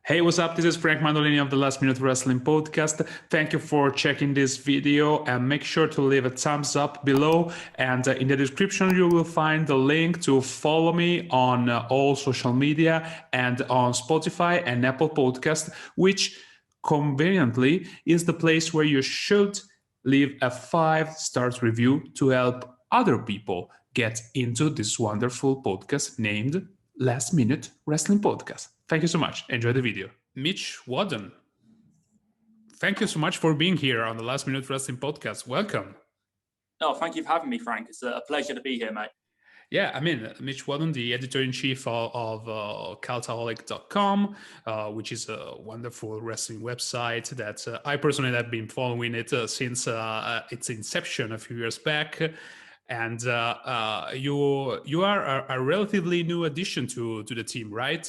Hey, what's up? This is Frank Mandolini of the Last Minute Wrestling Podcast. Thank you for checking this video and make sure to leave a thumbs up below. And in the description, you will find the link to follow me on all social media and on Spotify and Apple Podcast, which conveniently is the place where you should leave a 5-star review to help other people get into this wonderful podcast named Last Minute Wrestling Podcast. Thank you so much. Enjoy the video. Mitch Waddon, thank you so much for being here on the Last Minute Wrestling Podcast. Welcome. No, thank you for having me, Frank. It's a pleasure to be here, mate. Yeah, I mean, Mitch Waddon, the editor-in-chief of Cultaholic.com, which is a wonderful wrestling website that I personally have been following it since its inception a few years back. And you are a relatively new addition to the team, right?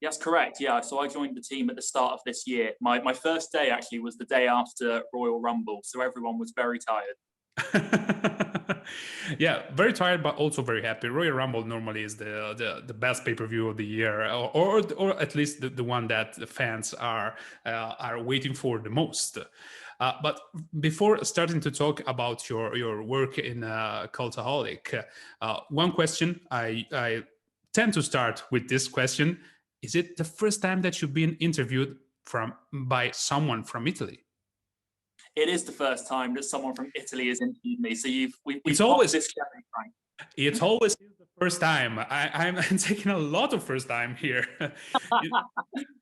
Yes, correct. Yeah, so I joined the team at the start of this year. My first day actually was the day after Royal Rumble, so everyone was very tired. Yeah, very tired, but also very happy. Royal Rumble normally is the best pay-per-view of the year, or at least the one that the fans are waiting for the most. But before starting to talk about your work in Cultaholic, one question I tend to start with this question: is it the first time that you've been interviewed by someone from Italy? It is the first time that someone from Italy has interviewed me. So it's always this sharing, Frank. It's always the first time. I'm taking a lot of first time here.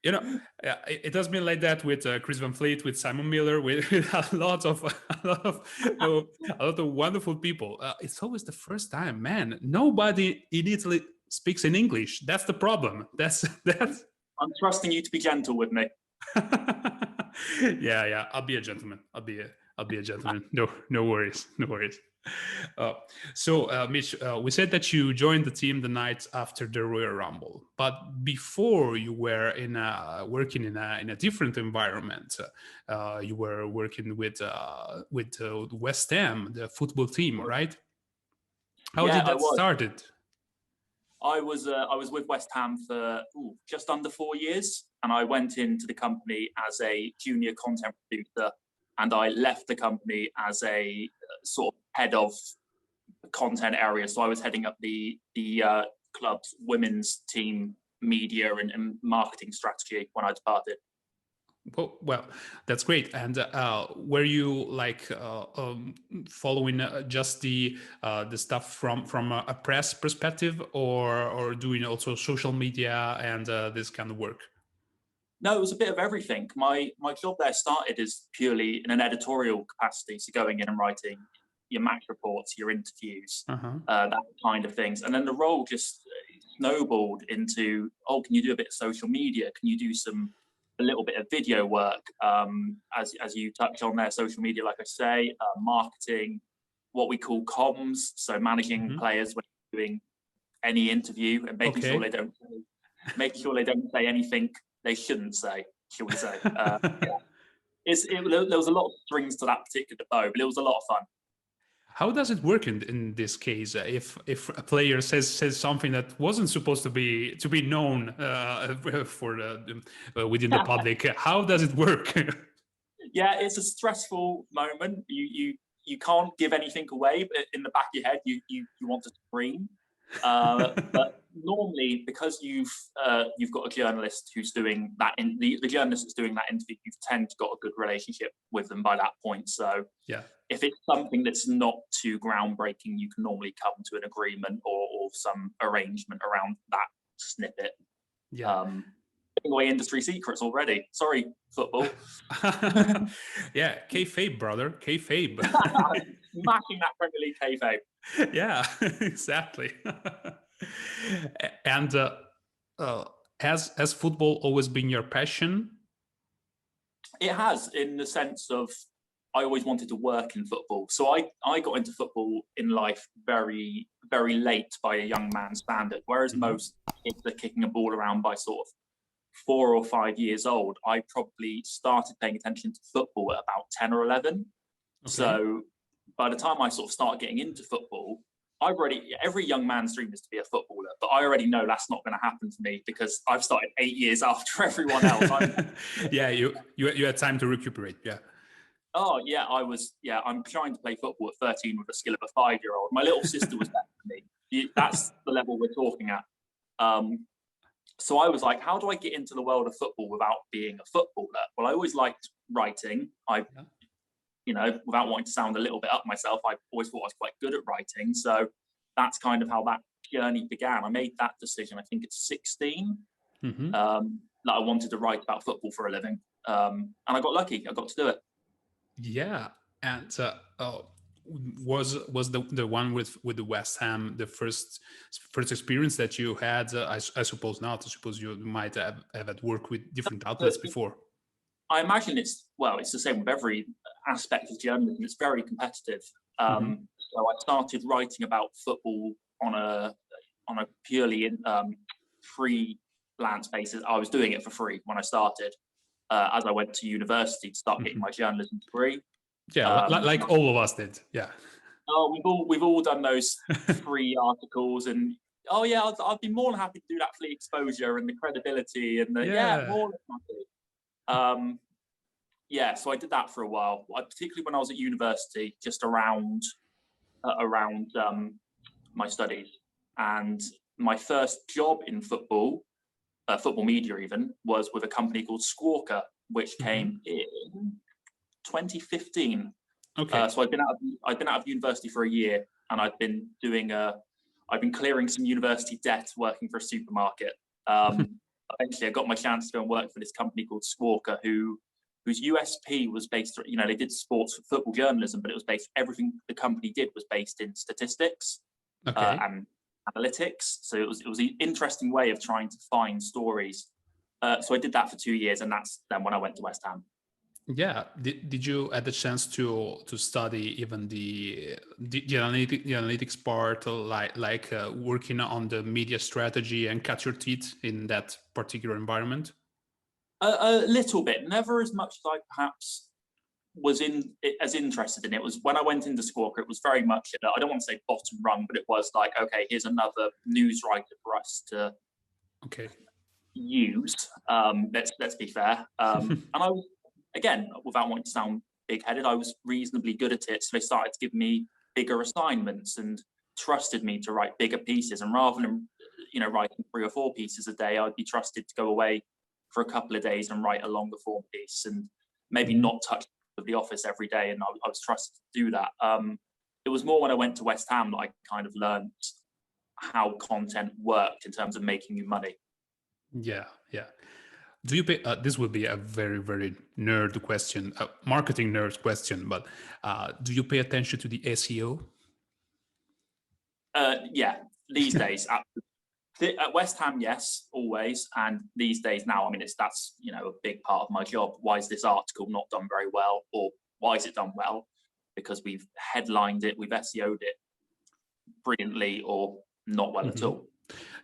It has been like that with Chris Van Fleet, with Simon Miller, with a lot of wonderful people. It's always the first time, man. Nobody in Italy speaks in English. That's the problem. That's. I'm trusting you to be gentle with me. Yeah. I'll be a gentleman. I'll be a gentleman. No worries. So, Mitch, we said that you joined the team the night after the Royal Rumble, but before you were working in a different environment. You were working with West Ham, the football team, right? How did that started? I was with West Ham for just under 4 years, and I went into the company as a junior content producer, and I left the company as a sort of head of content area. So I was heading up the club's women's team media and marketing strategy when I departed. Well, that's great. And were you following just the stuff from a press perspective, or doing also social media and this kind of work? No, it was a bit of everything. My job there started as purely in an editorial capacity, so going in and writing your match reports, your interviews, that kind of things. And then the role just snowballed into, can you do a bit of social media? Can you do a little bit of video work, as you touch on there, social media, like I say, marketing, what we call comms, so managing players when you're doing any interview and making sure they don't say anything they shouldn't say, shall we say. There was a lot of strings to that particular bow, but it was a lot of fun. How does it work in this case? If a player says something that wasn't supposed to be known within the public, how does it work? Yeah, it's a stressful moment. You can't give anything away, but in the back of your head, you want to scream. But normally, because you've got a journalist who's doing that, the journalist that's doing that interview, you've tend to got a good relationship with them by that point. So yeah, if it's something that's not too groundbreaking, you can normally come to an agreement or some arrangement around that snippet. Yeah. Giving away industry secrets already. Sorry, football. Yeah, kayfabe, brother, kayfabe. Smashing that Premier League kayfabe. Yeah, exactly. And has football always been your passion? It has, in the sense of I always wanted to work in football. So I got into football in life very, very late by a young man's standard, whereas most kids are kicking a ball around by sort of 4 or 5 years old. I probably started paying attention to football at about 10 or 11. Okay. So by the time I sort of started getting into football, every young man's dream is to be a footballer, but I already know that's not going to happen to me because I've started 8 years after everyone else. Yeah, you had time to recuperate. Yeah. Oh yeah, I'm trying to play football at 13 with the skill of a 5-year-old. My little sister was better than me. That's the level we're talking at. So I was like, how do I get into the world of football without being a footballer? Well, I always liked writing. Without wanting to sound a little bit up myself, I always thought I was quite good at writing. So that's kind of how that journey began. I made that decision, I think it's 16, that I wanted to write about football for a living. And I got lucky. I got to do it. Yeah. And was the one with the West Ham the first experience that you had? I suppose not. I suppose you might have had worked with different outlets before. I imagine it's the same with every aspect of journalism. It's very competitive. So I started writing about football on a purely freelance basis. I was doing it for free when I started. As I went to university to start getting my journalism degree. Yeah, like all of us did. Yeah. Oh, we've all done those free articles, and I'd be more than happy to do that for the exposure and the credibility and more than happy. So I did that for a while, particularly when I was at university, just around my studies. And my first job in football media even, was with a company called Squawka, which came in 2015. Okay. So I've been out of university for a year, and I've been clearing some university debt working for a supermarket. Eventually, I got my chance to go and work for this company called Squawka, whose USP was based, they did sports football journalism, but it was based, everything the company did was based in statistics and analytics. So it was an interesting way of trying to find stories. So I did that for 2 years, and that's then when I went to West Ham. Yeah. Did you had the chance to study even the analytics part, like working on the media strategy and cut your teeth in that particular environment? A little bit, never as much as I perhaps was as interested in it. Was when I went into Squawka, it was very much, I don't want to say bottom rung, but it was like, okay, here's another news writer for us to use. Let's be fair. And I was, again, without wanting to sound big-headed, I was reasonably good at it. So they started to give me bigger assignments and trusted me to write bigger pieces. And rather than, writing 3 or 4 pieces a day, I'd be trusted to go away for a couple of days and write a longer form piece, and maybe not touch the office every day. And I was trusted to do that. It was more when I went to West Ham that I kind of learned how content worked in terms of making you money. Yeah. Do you pay? This would be a very, very nerd question, marketing nerd question. But do you pay attention to the SEO? Yeah, these days. At West Ham, yes, always. And these days now, that's a big part of my job. Why is this article not done very well, or why is it done well? Because we've headlined it, we've SEO'd it brilliantly, or not well at all.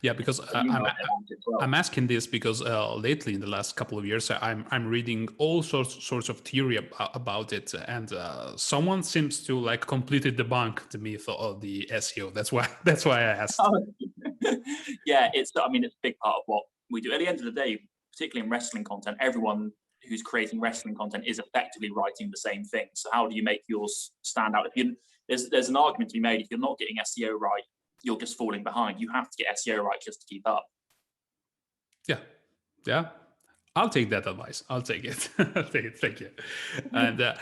Yeah, because I'm asking this because lately, in the last couple of years, I'm reading all sorts of theory about it, and someone seems to completely debunk the myth of the SEO. That's why I asked. Yeah, it's a big part of what we do. At the end of the day, particularly in wrestling content, everyone who's creating wrestling content is effectively writing the same thing. So how do you make yours stand out? There's an argument to be made. If you're not getting SEO right, you're just falling behind. You have to get SEO right just to keep up. Yeah. I'll take that advice. I'll take it. Thank you. And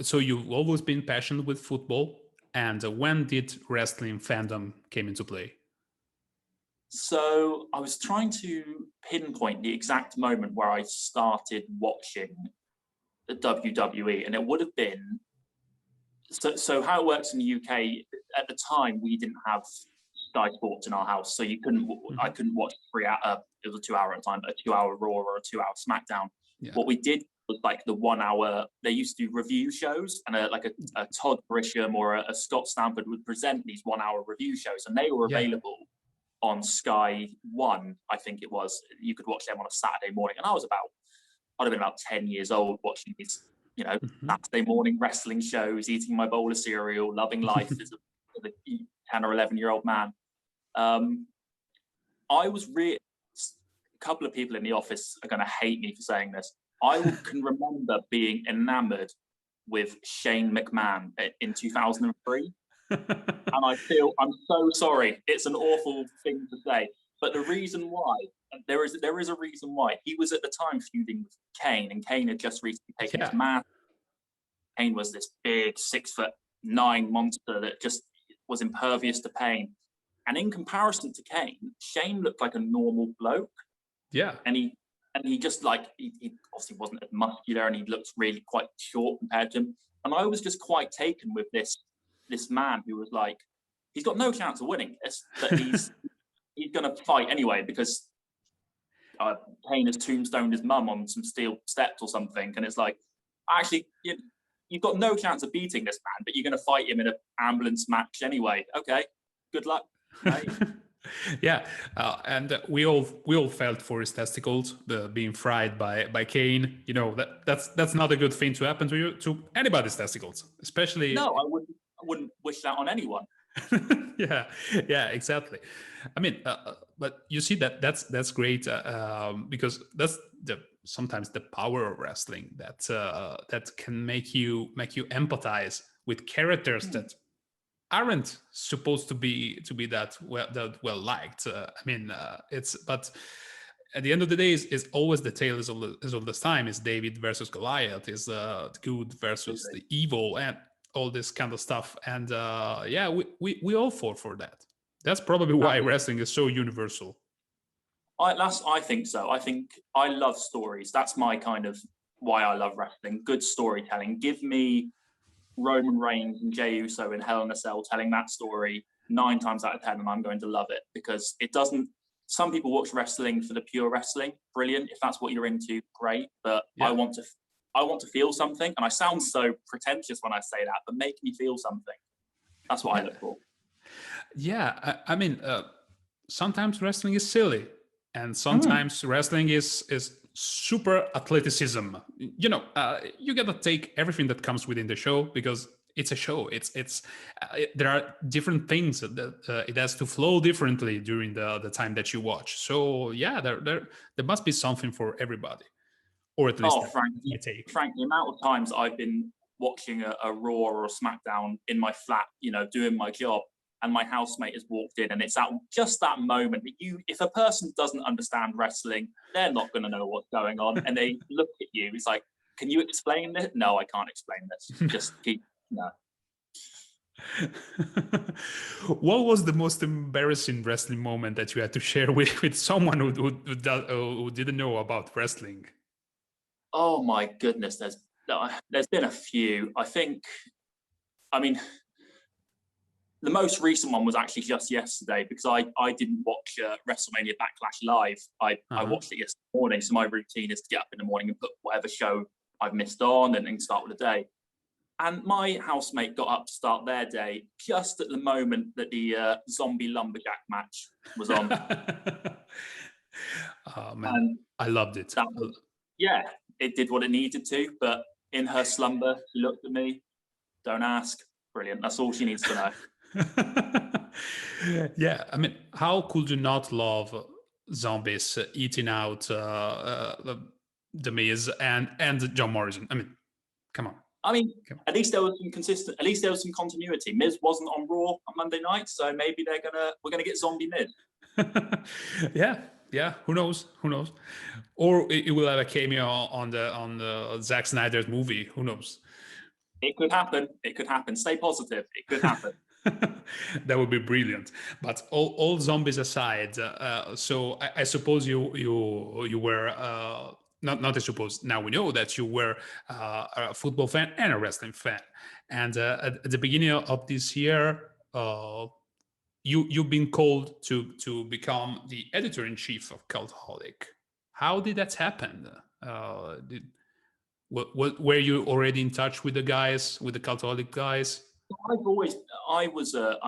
so you've always been passionate with football. And when did wrestling fandom came into play? So I was trying to pinpoint the exact moment where I started watching the WWE, and it would have been. So how it works in the UK, at the time, we didn't have Sky Sports in our house. So I couldn't watch it was a 2-hour at the time, but a 2-hour Raw or a 2-hour SmackDown. Yeah. What we did was the 1 hour, they used to do review shows, and a Todd Grisham or a Scott Stanford would present these 1 hour review shows, and they were available on Sky One, I think it was. You could watch them on a Saturday morning. And I'd have been about 10 years old watching these Saturday morning wrestling shows, eating my bowl of cereal, loving life as as a 10 or 11-year-old man. I was really, a couple of people in the office are going to hate me for saying this. I can remember being enamored with Shane McMahon in 2003. And I'm so sorry. It's an awful thing to say. But the reason why, there is a reason why. He was at the time feuding with Kane, and Kane had just recently taken his mask. Kane was this big 6'9" monster that just was impervious to pain. And in comparison to Kane, Shane looked like a normal bloke. Yeah. And he just like, he obviously wasn't as muscular, and he looked really quite short compared to him. And I was just quite taken with this man who was like, he's got no chance of winning this, but he's going to fight anyway because Kane has tombstoned his mum on some steel steps or something. And it's like, actually, you've got no chance of beating this man, but you're going to fight him in an ambulance match anyway. Okay, good luck. Right? Yeah, and we all felt for his testicles being fried by Kane. You know, that's not a good thing to happen to anybody's testicles, especially. No, I wouldn't wish that on anyone. yeah, exactly. I mean, but you see that's great because that's sometimes the power of wrestling that can make you empathize with characters that aren't supposed to be that well liked. I mean, but at the end of the day, is always the tale is all this time is David versus Goliath, is the good versus the evil, and all this kind of stuff. And we all fall for that. That's probably why wrestling is so universal. I think so. I think I love stories. That's my kind of why I love wrestling. Good storytelling. Give me Roman Reigns and Jey Uso in Hell in a Cell telling that story 9 times out of 10, and I'm going to love it, because it doesn't. Some people watch wrestling for the pure wrestling. Brilliant. If that's what you're into, great. But I want to feel something. And I sound so pretentious when I say that, but make me feel something. That's what I look for. Yeah, I mean, sometimes wrestling is silly, and sometimes wrestling is super athleticism. You know, you gotta take everything that comes within the show, because it's a show. There are different things that it has to flow differently during the time that you watch. So yeah, there must be something for everybody, or at least Frank, the amount of times I've been watching a Raw or a SmackDown in my flat, you know, doing my job, and my housemate has walked in, and it's just that moment that if a person doesn't understand wrestling, they're not going to know what's going on, and they look at you. It's like, can you explain this? No, I can't explain this. Just keep. No. What was the most embarrassing wrestling moment that you had to share with someone who didn't know about wrestling? Oh my goodness, there's been a few. I mean, the most recent one was actually just yesterday, because I didn't watch WrestleMania Backlash live. I watched it yesterday morning, so my routine is to get up in the morning and put whatever show I've missed on and start with the day. And my housemate got up to start their day just at the moment that the zombie lumberjack match was on. Oh man, and I loved it. It did what it needed to, but in her slumber, she looked at me. Don't ask. Brilliant. That's all she needs to know. Yeah, I mean, how could you not love zombies eating out The Miz and John Morrison? I mean, come on. I mean, at least there was some continuity. Miz wasn't on Raw on Monday night, so maybe we're gonna get zombie Miz. Yeah. Who knows? Or it will have a cameo on the Zack Snyder's movie. Who knows? It could happen. Stay positive. It could happen. That would be brilliant. But all zombies aside, so I suppose you were not I suppose, now we know that you were a football fan and a wrestling fan. And at the beginning of this year, you've been called to become the editor-in-chief of Cultaholic. How did that happen? Were you already in touch with the Cultaholic guys? I was a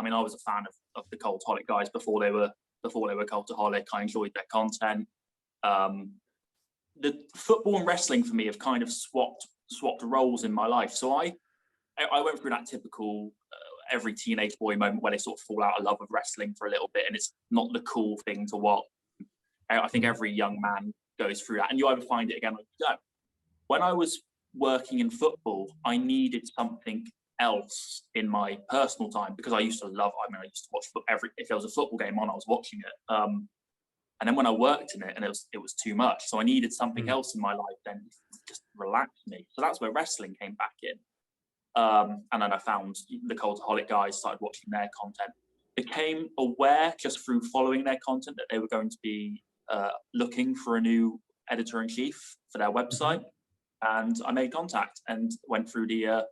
fan of the Cultaholic guys before they were Cultaholic. I enjoyed their content. The football and wrestling for me have kind of swapped roles in my life. So I went through that typical every teenage boy moment where they sort of fall out of love with wrestling for a little bit, and it's not the cool thing to watch. I think every young man goes through that, and you either find it again or you don't. When I was working in football, I needed something else in my personal time because I used to watch if there was a football game on, I was watching it. And then when I worked in it, and it was too much, so I needed something else in my life then just relax me. So that's where wrestling came back in. And then I found the Cultaholic guys, started watching their content, became aware just through following their content that they were going to be looking for a new editor-in-chief for their website. And I made contact and went through the,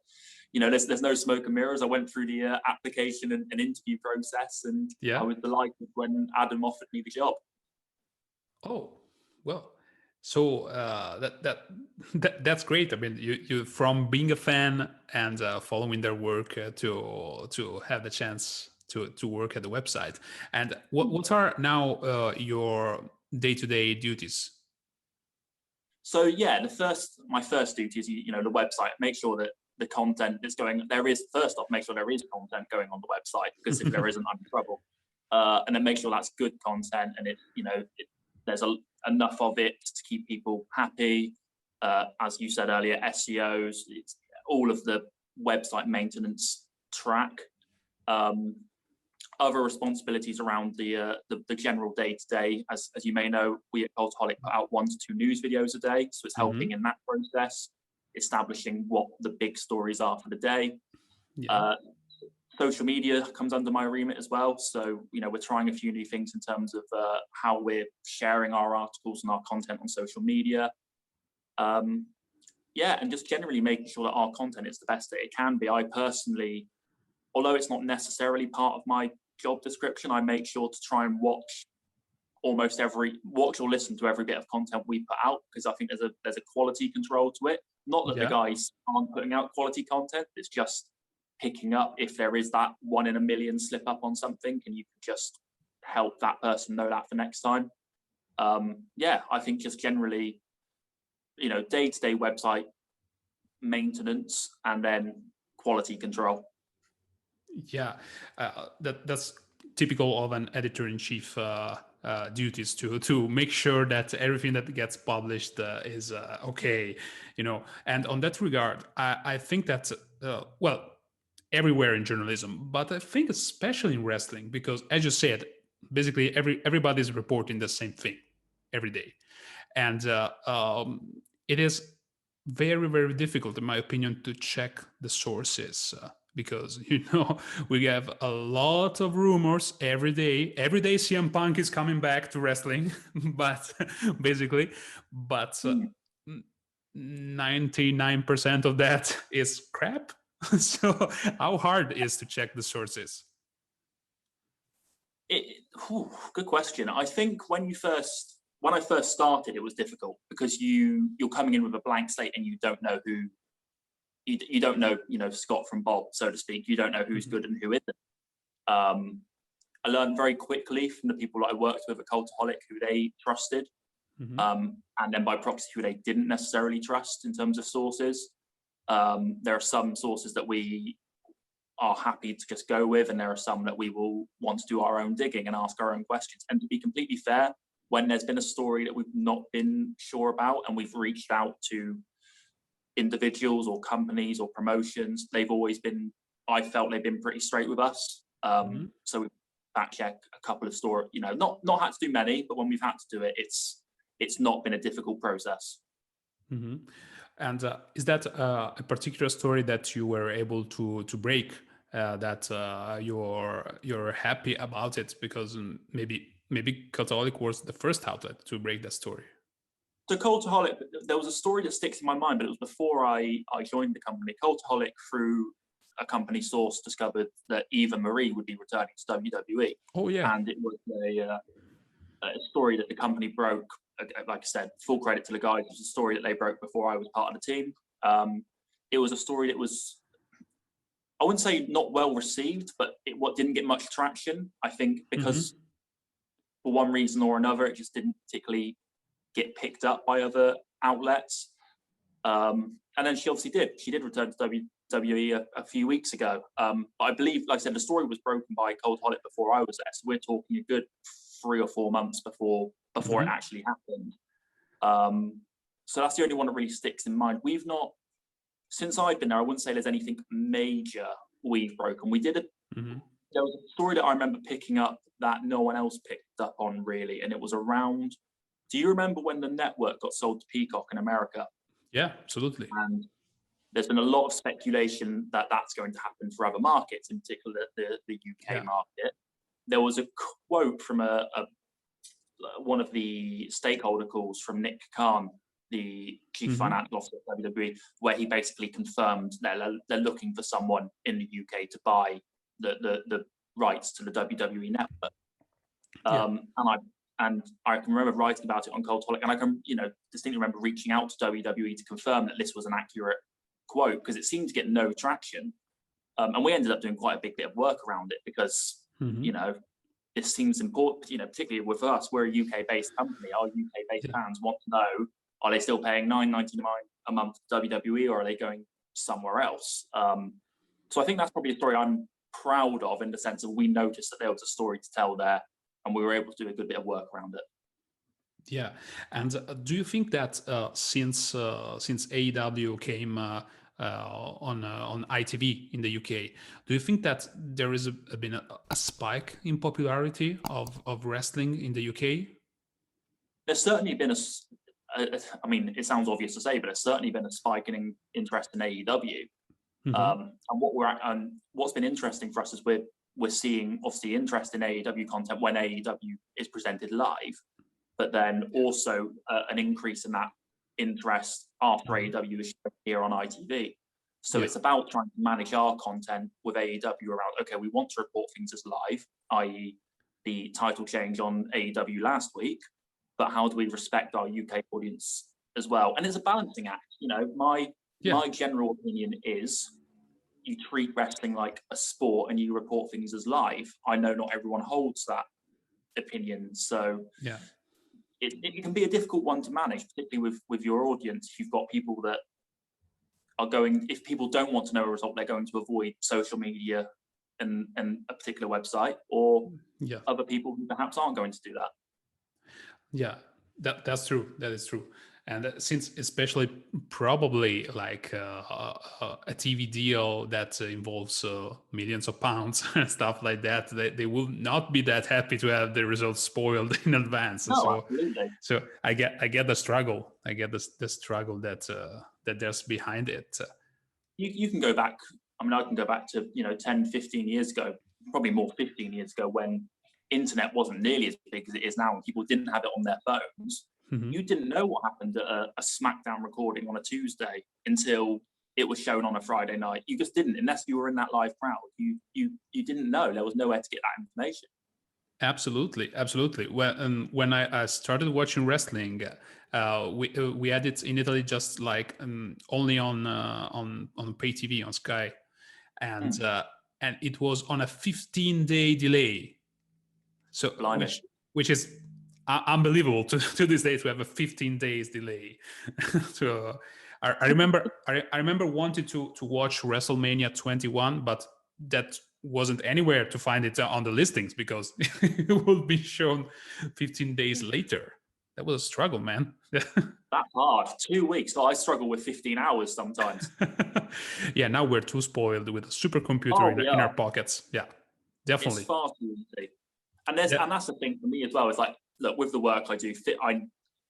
there's no smoke and mirrors. I went through the application and interview process, and I was delighted when Adam offered me the job. Oh, well. So that's great. I mean, you from being a fan and following their work to have the chance to work at the website. And what are now your day-to-day duties? So yeah, my first duty is the website. Make sure that the content is going. Make sure there is content going on the website, because if there isn't, I'm in trouble. And then make sure that's good content, and there's enough of it to keep people happy. As you said earlier, SEOs, it's all of the website maintenance track. Other responsibilities around the general day-to-day. As you may know, we at Cultaholic put out 1 to 2 news videos a day, so it's helping in that process, establishing what the big stories are for the day. Social media comes under my remit as well. So, we're trying a few new things in terms of how we're sharing our articles and our content on social media. And just generally making sure that our content is the best that it can be. I personally, although it's not necessarily part of my job description, I make sure to try and watch or listen to every bit of content we put out, because I think there's a quality control to it. Not that the guys aren't putting out quality content, it's just picking up if there is that 1 in a million slip up on something, and you can just help that person know that for next time. I think just generally, day-to-day website maintenance and then quality control. That's typical of an editor-in-chief duties to make sure that everything that gets published is okay, and on that regard, I think that everywhere in journalism, but I think especially in wrestling, because as you said, basically everybody's reporting the same thing every day, and it is very, very difficult, in my opinion, to check the sources, because we have a lot of rumors every day. Every day CM Punk is coming back to wrestling, but 99% of that is crap. So how hard is to check the sources? Good question. I think when I first started, it was difficult because you're coming in with a blank slate and you don't know who. You don't know, Scott from Bob, so to speak. You don't know who's good and who isn't. I learned very quickly from the people that I worked with at Cultaholic who they trusted, and then by proxy who they didn't necessarily trust in terms of sources. There are some sources that we are happy to just go with, and there are some that we will want to do our own digging and ask our own questions. And to be completely fair, when there's been a story that we've not been sure about and we've reached out to individuals or companies or promotions, I felt they've been pretty straight with us. So we fact check a couple of stories, not had to do many, but when we've had to do it, it's not been a difficult process. And is that a particular story that you were able to break, that you're happy about it, because maybe Cultaholic was the first outlet to break that story? So Cultaholic, there was a story that sticks in my mind, but it was before I joined the company. Cultaholic, through a company source, discovered that Eva Marie would be returning to WWE. Oh yeah. And it was a story that the company broke. Like I said, full credit to the guys. It was a story that they broke before I was part of the team. It was a story that was, I wouldn't say not well received, but what didn't get much traction. I think because for one reason or another, it just didn't particularly get picked up by other outlets. And then she obviously did. She did return to WWE a few weeks ago. I believe, like I said, the story was broken by Cultaholic before I was there, so we're talking a good 3 or 4 months before it actually happened. So that's the only one that really sticks in mind. We've not, since I've been there, I wouldn't say there's anything major we've broken. We did there was a story that I remember picking up that no one else picked up on really, and it was around, do you remember when the network got sold to Peacock in America? Yeah, absolutely. And there's been a lot of speculation that that's going to happen for other markets, in particular the UK market. There was a quote from one of the stakeholder calls from Nick Khan, the chief financial officer of WWE, where he basically confirmed that they're looking for someone in the UK to buy the rights to the WWE network. And I can remember writing about it on Cultaholic, and I can distinctly remember reaching out to WWE to confirm that this was an accurate quote, because it seemed to get no traction. And we ended up doing quite a big bit of work around it, because this seems important, particularly with us. We're a UK-based company. Our UK-based fans want to know, are they still paying $9.99 a month to WWE, or are they going somewhere else? So I think that's probably a story I'm proud of, in the sense of we noticed that there was a story to tell there, and we were able to do a good bit of work around it. Yeah, and do you think that since AEW came on ITV in the UK, do you think that there has been a spike in popularity of wrestling in the UK? There's certainly been I mean, it sounds obvious to say, but there's certainly been a spike in interest in AEW. And what's been interesting for us is we're seeing obviously interest in AEW content when AEW is presented live, but then also an increase in that interest after AEW is shown here on ITV. So it's about trying to manage our content with AEW around, okay, we want to report things as live, i.e. the title change on AEW last week, but how do we respect our UK audience as well? And it's a balancing act. My general opinion is, you treat wrestling like a sport and you report things as live. I know not everyone holds that opinion, so it can be a difficult one to manage, particularly with your audience. If you've got people that are going, if people don't want to know a result, they're going to avoid social media and a particular website, or other people who perhaps aren't going to do that. Yeah, that's true. That is true. And since especially probably like a TV deal that involves millions of pounds and stuff like that, they will not be that happy to have the results spoiled in advance. No, absolutely. So I get the struggle. I get the struggle that there's behind it. You can go back. I mean, I can go back to 10, 15 years ago, probably more 15 years ago, when internet wasn't nearly as big as it is now, and people didn't have it on their phones. You didn't know what happened at a SmackDown recording on a Tuesday until it was shown on a Friday night. You just didn't, unless you were in that live crowd. You didn't know. There was nowhere to get that information. Absolutely. When I started watching wrestling, we had it in Italy just like only on pay TV on Sky, and it was on a 15-day delay. So which is unbelievable to this day, to have a 15 days delay. So I remember wanting to watch WrestleMania 21, but that wasn't anywhere to find it on the listings, because it will be shown 15 days later. That was a struggle, man. That's hard. 2 weeks. I struggle with 15 hours sometimes. Yeah, now we're too spoiled with a supercomputer in our pockets. Yeah, definitely. It's far too easy. And that's the thing for me as well. It's like, look, with the work I do,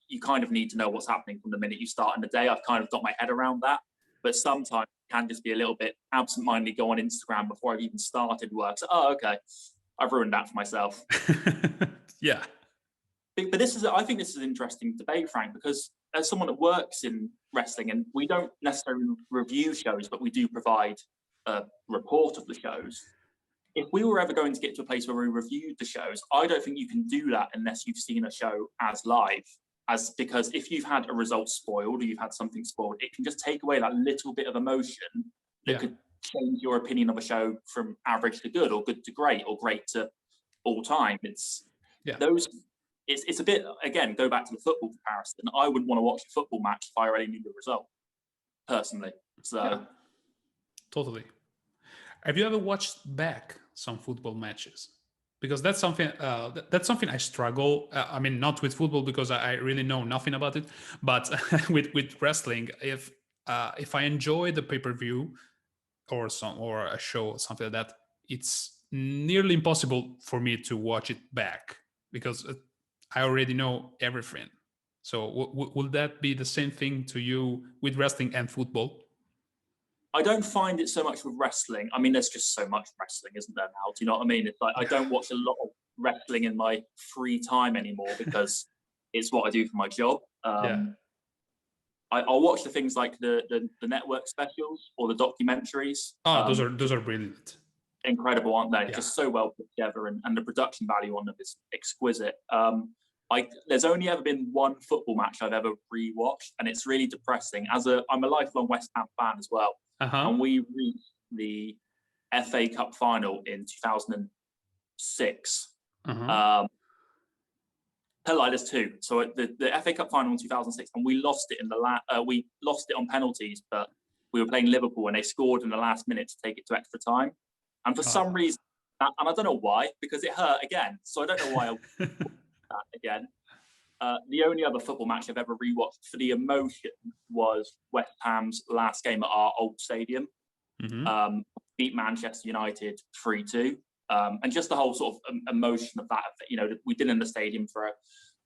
you kind of need to know what's happening from the minute you start in the day. I've kind of got my head around that. But sometimes it can just be a little bit absent-mindedly go on Instagram before I've even started work. So, okay, I've ruined that for myself. Yeah. But I think this is an interesting debate, Frank, because as someone that works in wrestling, and we don't necessarily review shows, but we do provide a report of the shows. If we were ever going to get to a place where we reviewed the shows, I don't think you can do that unless you've seen a show as live. Because if you've had a result spoiled, or you've had something spoiled, it can just take away that little bit of emotion that could change your opinion of a show from average to good, or good to great, or great to all time. It's a bit, again, go back to the football comparison. I wouldn't want to watch a football match if I already knew the result, personally. So Totally. Have you ever watched back some football matches? Because that's something I struggle. I mean, not with football because I really know nothing about it, but with wrestling, if I enjoy the pay-per-view or a show or something like that, it's nearly impossible for me to watch it back because I already know everything. So will that be the same thing to you with wrestling and football? I don't find it so much with wrestling. I mean, there's just so much wrestling, isn't there now? Do you know what I mean? It's like I don't watch a lot of wrestling in my free time anymore because it's what I do for my job. I'll watch the things like the network specials or the documentaries. Oh, those are brilliant. Incredible, aren't they? Yeah. Just so well put together, and the production value on them is exquisite. There's only ever been one football match I've ever rewatched, and it's really depressing. I'm a lifelong West Ham fan as well, and we reached the FA Cup final in 2006. There's two. So the FA Cup final in 2006, and we lost it we lost it on penalties, but we were playing Liverpool, and they scored in the last minute to take it to extra time. And for some reason, and I don't know why, because it hurt again. So I don't know why I that again. The only other football match I've ever rewatched for the emotion was West Ham's last game at our old stadium. Beat Manchester United 3-2. And just the whole sort of emotion of that, we've been in the stadium for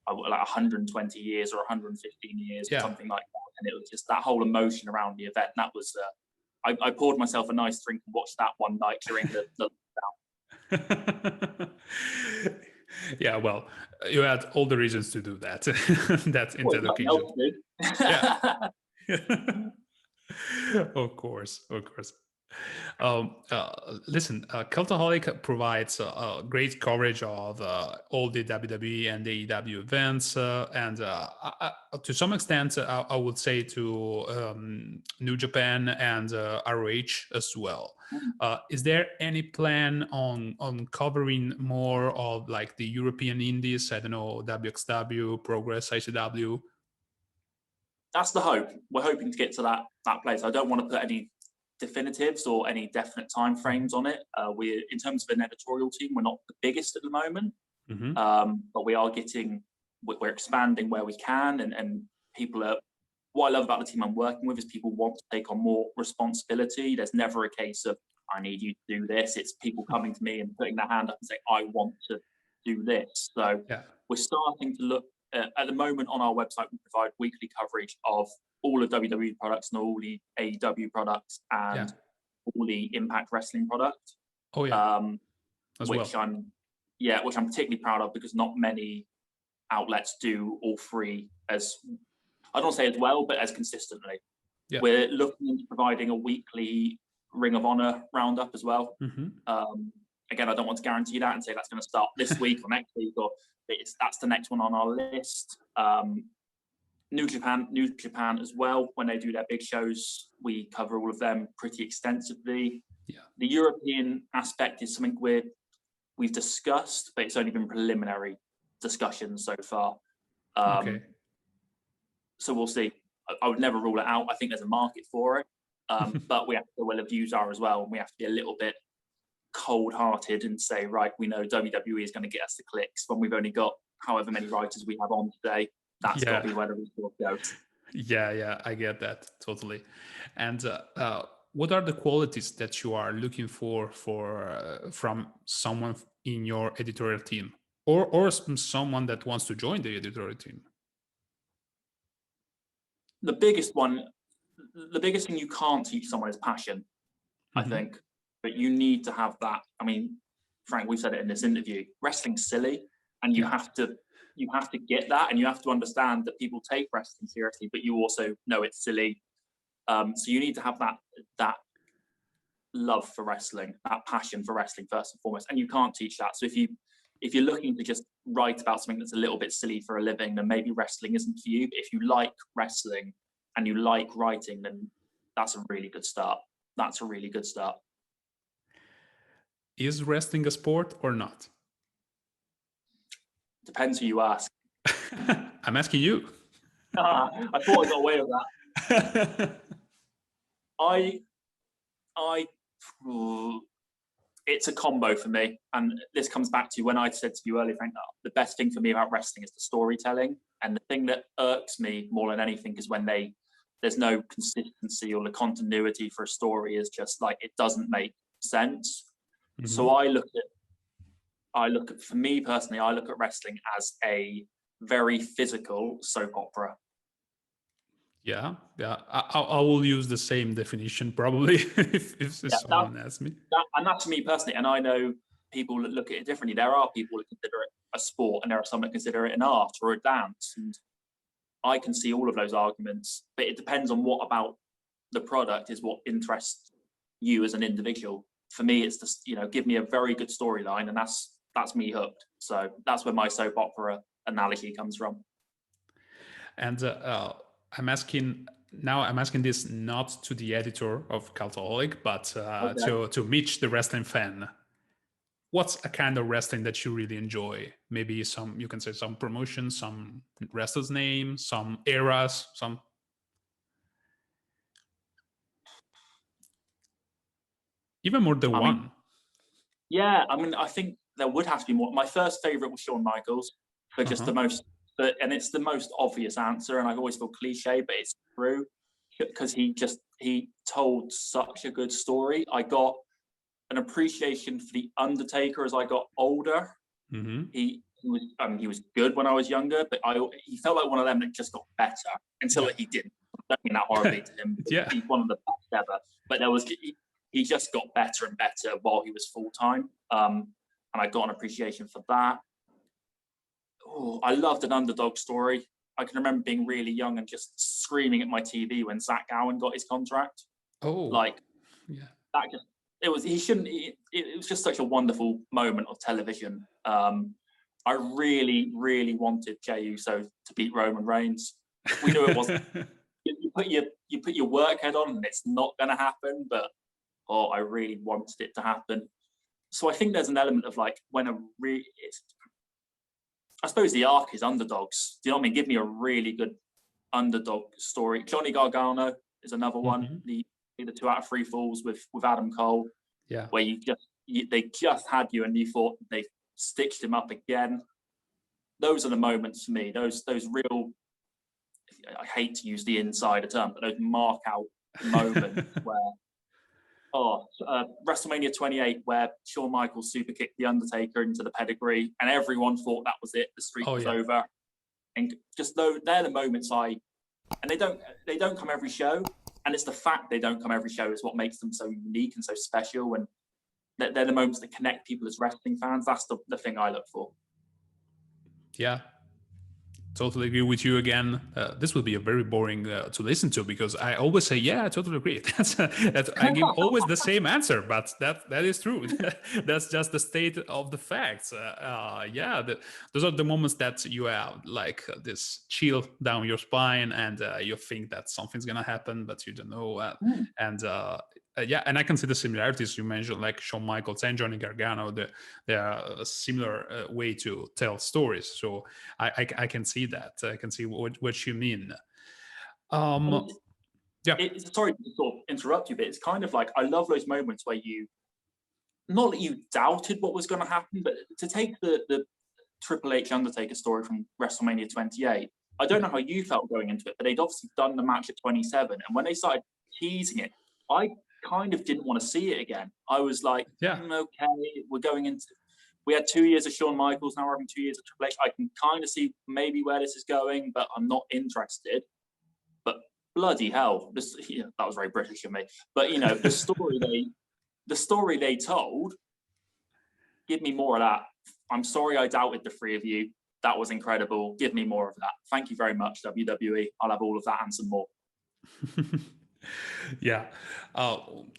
like 120 years or 115 years or something like that. And it was just that whole emotion around the event. And that was, I poured myself a nice drink and watched that one night during the lockdown. Yeah, well, you had all the reasons to do that. That in that occasion. Yeah. Of course. Listen, Cultaholic provides great coverage of all the WWE and the AEW events, and to some extent, I would say to New Japan and ROH as well. Is there any plan on covering more of like the European indies? I don't know, WXW, Progress, ICW. That's the hope. We're hoping to get to that place. I don't want to put any definitives or any definite timeframes on it. We're, in terms of an editorial team, we're not the biggest at the moment, but we're expanding where we can, and people are. What I love about the team I'm working with is people want to take on more responsibility. There's never a case of I need you to do this. It's people coming to me and putting their hand up and saying I want to do this. So we're starting to look at the moment on our website. We provide weekly coverage of all the WWE products and all the AEW products and all the Impact Wrestling product. Which I'm particularly proud of because not many outlets do all three as, I don't say as well, but as consistently. We're looking into providing a weekly Ring of Honor roundup as well. Again, I don't want to guarantee that and say that's going to start this week or next week, or that's the next one on our list. New Japan as well. When they do their big shows, we cover all of them pretty extensively. The European aspect is something we've discussed, but it's only been preliminary discussions so far. So we'll see. I would never rule it out. I think there's a market for it, but we have to know where the views are as well. And we have to be a little bit cold-hearted and say, right, we know WWE is going to get us the clicks when we've only got however many writers we have on today. That's got to be where the report goes. Yeah, I get that totally. And what are the qualities that you are looking for from someone in your editorial team, or someone that wants to join the editorial team? The biggest thing you can't teach someone is passion, I think. But you need to have that. I mean, Frank, we've said it in this interview. Wrestling's silly, and you have to get that, and you have to understand that people take wrestling seriously, but you also know it's silly. So you need to have that love for wrestling, that passion for wrestling first and foremost, and you can't teach that. So if you're looking to just write about something that's a little bit silly for a living, then maybe wrestling isn't for you. But if you like wrestling and you like writing, then that's a really good start. Is wrestling a sport or not? Depends who you ask. I'm asking you. I thought I got away with that. it's a combo for me. And this comes back to when I said to you earlier, Frank, the best thing for me about wrestling is the storytelling. And the thing that irks me more than anything is when there's no consistency, or the continuity for a story is just like, it doesn't make sense. Mm-hmm. So I look at, for me personally, I look at wrestling as a very physical soap opera. Yeah. I will use the same definition probably if someone asks me. And that's me personally. And I know people that look at it differently. There are people that consider it a sport, and there are some that consider it an art or a dance. And I can see all of those arguments, but it depends on what about the product is what interests you as an individual. For me, it's just, give me a very good storyline, and that's me hooked. So that's where my soap opera analogy comes from. And I'm asking this not to the editor of Cultaholic, but to Mitch, the wrestling fan. What's a kind of wrestling that you really enjoy? Maybe you can say some promotions, some wrestlers' names, some eras, some. Even more than one. I think there would have to be more. My first favorite was Shawn Michaels, but just the most. And it's the most obvious answer, and I always feel cliche, but it's true, because he told such a good story. I got an appreciation for the Undertaker as I got older. Mm-hmm. He was good when I was younger, but he felt like one of them that just got better until he didn't. I don't mean that horribly to him. He's one of the best ever, but he just got better and better while he was full time, and I got an appreciation for that. Oh, I loved an underdog story. I can remember being really young and just screaming at my TV when Zach Gowen got his contract. Oh, that just it was just such a wonderful moment of television. I really, really wanted Jey Uso to beat Roman Reigns. We knew it wasn't. you put your work head on, and it's not going to happen. But I really wanted it to happen. So I think there's an element of like when I suppose the arc is underdogs. Do you know what I mean? Give me a really good underdog story. Johnny Gargano is another one. The 2 out of 3 falls with Adam Cole. Yeah. Where they just had you, and you thought they stitched him up again. Those are the moments for me. Those real. I hate to use the insider term, but those mark out moments where. WrestleMania 28, where Shawn Michaels super kicked The Undertaker into the pedigree, and everyone thought that was it. The streak was over. And just they're the moments and they don't come every show. And it's the fact they don't come every show is what makes them so unique and so special. And they're the moments that connect people as wrestling fans. That's the thing I look for. Yeah. Totally agree with you again. This will be a very boring to listen to, because I always say, yeah, I totally agree. I give always the same answer, but that is true. That's just the state of the facts. Those are the moments that you have like this chill down your spine, and you think that something's gonna happen, but you don't know. And I can see the similarities you mentioned, like Shawn Michaels and Johnny Gargano. They are a similar way to tell stories. So I can see that. I can see what you mean. Sorry to sort of interrupt you, but it's kind of like I love those moments where not that you doubted what was going to happen, but to take the Triple H Undertaker story from WrestleMania 28. I don't know how you felt going into it, but they'd obviously done the match at 27, and when they started teasing it, I kind of didn't want to see it again. I was like, okay, we're going into. We had 2 years of Shawn Michaels, now we're having 2 years of Triple H. I can kind of see maybe where this is going, but I'm not interested. But bloody hell, that was very British of me. But the story they told, give me more of that. I'm sorry I doubted the 3 of you. That was incredible. Give me more of that. Thank you very much, WWE. I'll have all of that and some more. Yeah.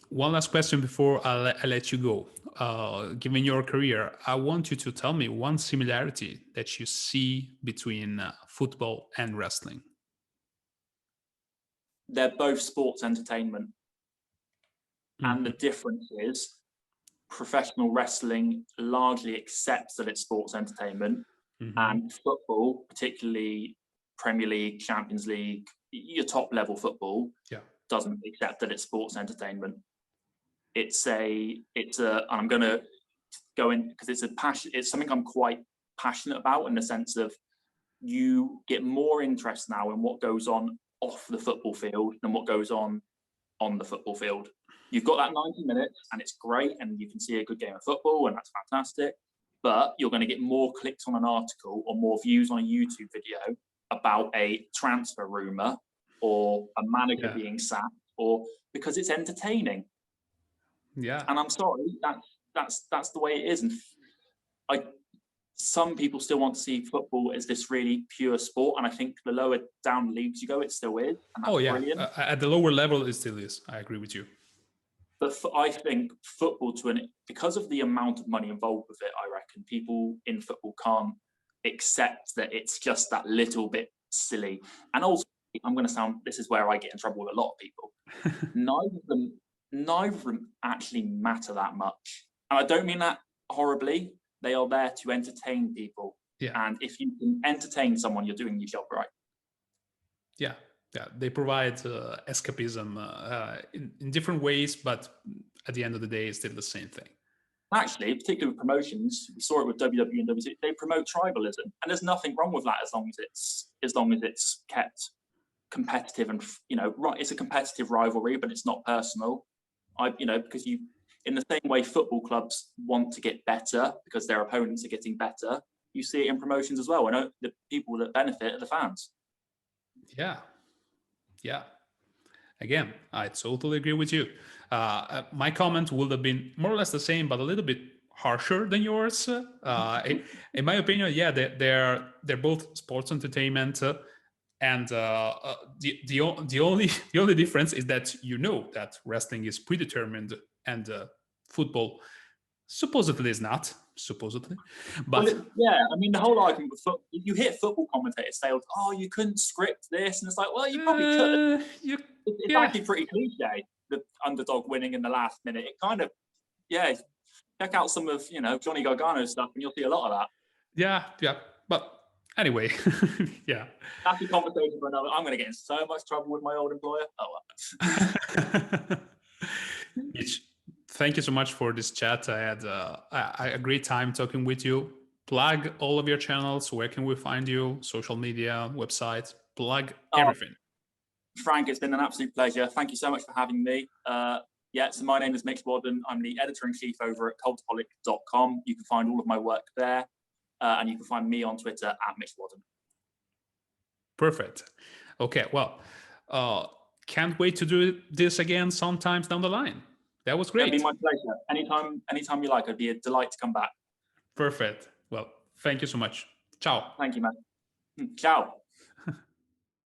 One last question before I let you go. Given your career, I want you to tell me one similarity that you see between football and wrestling. They're both sports entertainment. And the difference is professional wrestling largely accepts that it's sports entertainment, and football, particularly Premier League, Champions League, your top level football, doesn't accept that it's sports entertainment. and I'm going to go in because it's something I'm quite passionate about, in the sense of you get more interest now in what goes on off the football field than what goes on the football field. You've got that 90 minutes and it's great, and you can see a good game of football, and that's fantastic. But you're going to get more clicks on an article or more views on a YouTube video about a transfer rumor or a manager being sacked, or because it's entertaining. Yeah. And I'm sorry, that's the way it is. And some people still want to see football as this really pure sport, and I think the lower down leagues you go, it still is. And that's brilliant. At the lower level, it still is. I agree with you. But I think football, because of the amount of money involved with it, I reckon people in football can't accept that it's just that little bit silly. And also, this is where I get in trouble with a lot of people. Neither of them actually matter that much. And I don't mean that horribly. They are there to entertain people. Yeah. And if you can entertain someone, you're doing your job right. Yeah. Yeah, they provide escapism in different ways, but at the end of the day, it's still the same thing. Actually, particularly with promotions, we saw it with WWE and WC. They promote tribalism, and there's nothing wrong with that as long as it's kept competitive and it's a competitive rivalry, but it's not personal. Because in the same way football clubs want to get better because their opponents are getting better, you see it in promotions as well. I know the people that benefit are the fans. Yeah. Yeah. Again, I totally agree with you. My comment would have been more or less the same, but a little bit harsher than yours. In my opinion, they're both sports entertainment, and the only difference is that that wrestling is predetermined and football supposedly is not. But the whole argument with football, you hear football commentators say, "Oh, you couldn't script this," and it's like, well, you probably could. It's actually pretty cliche, the underdog winning in the last minute. It kind of, check out some of Johnny Gargano's stuff, and you'll see a lot of that. Yeah. But anyway, yeah. That's a conversation for another. I'm going to get in so much trouble with my old employer. Oh well. Mitch, thank you so much for this chat. I had a great time talking with you. Plug all of your channels. Where can we find you? Social media, website, plug everything. Frank, it's been an absolute pleasure. Thank you so much for having me. So my name is Mitch Waddon. I'm the editor-in-chief over at Cultaholic.com. You can find all of my work there. And you can find me on Twitter at Mitch Waddon. Perfect. Okay, well, can't wait to do this again sometimes down the line. That was great. It'd be my pleasure. Anytime you like, it'd be a delight to come back. Perfect. Well, thank you so much. Ciao. Thank you, man. Ciao.